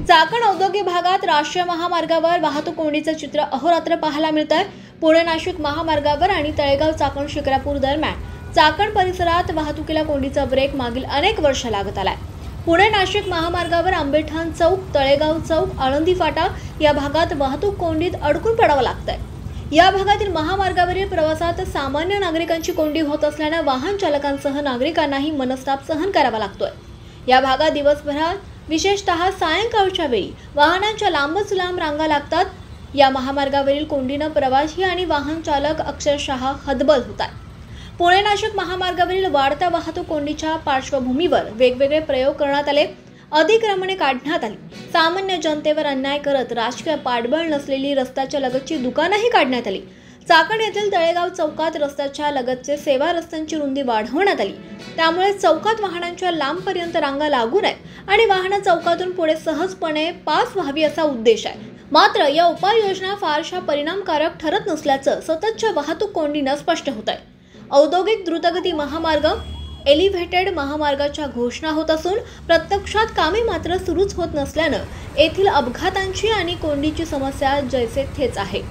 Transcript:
चाकण औद्योगिक भागात राष्ट्रीय महामार्गावर वाहतूक कोंडीचे चित्र अहोरात्र पाहायला मिळत आहे। पुणे नाशिक महामार्गावर आणि तळेगाव चाकण शिक्रापूर दरम्यान चाकण परिसरात वाहतुकीला कोंडीचा ब्रेक मागील अनेक वर्ष लागत आलाय। पुणे नाशिक महामार्गावर आंबेठाण चौक, तळेगाव चौक, आळंदी फाटा या भागात वाहतूक कोंडीत अडकून पडावं लागतंय। या भागातील महामार्गावरील प्रवासात सामान्य नागरिकांची कोंडी होत असल्याने वाहन चालकांसह नागरिकांनाही मनस्ताप सहन करावा लागतोय। या भागात दिवसभरात विशेषतः सायंकाळच्या वेळी वाहनांच्या लांबच लांब रांगा लागतात। या महामार्गावरील कोंडीने प्रवासी आणि वाहन चालक अक्षरशः हतबल होतात। पुणे नाशिक महामार्गावरील वाढत्या वाहतूक कोंडीच्या पार्श्वभूमीवर वेगवेगळे प्रयोग करण्यात आले। अतिक्रमणे काढण्यात आली। सामान्य जनतेवर अन्याय करत राजकीय पाठबळ नसलेली रस्त्याच्या लगतची दुकानंही काढण्यात आली। चाकण येथील तळेगाव चौकात रस्त्याच्या लगतचे सेवा रस्त्यांची रुंदी वाढवण्यात आली। त्यामुळे चौकात वाहनांच्या लांबपर्यंत रांगा लागू नयेत आणि वाहनं चौकातून पुढे सहजपणे पास व्हावी असा उद्देश आहे। मात्र या उपाययोजना फारशा परिणामकारक ठरत नसल्याचं सततच्या वाहतूक कोंडीनं स्पष्ट होत आहे। औद्योगिक द्रुतगती महामार्ग, एलिव्हेटेड महामार्गाच्या घोषणा होत असून प्रत्यक्षात कामे मात्र सुरूच होत नसल्यानं येथील अपघातांची आणि कोंडीची समस्या जैसे थेच आहे।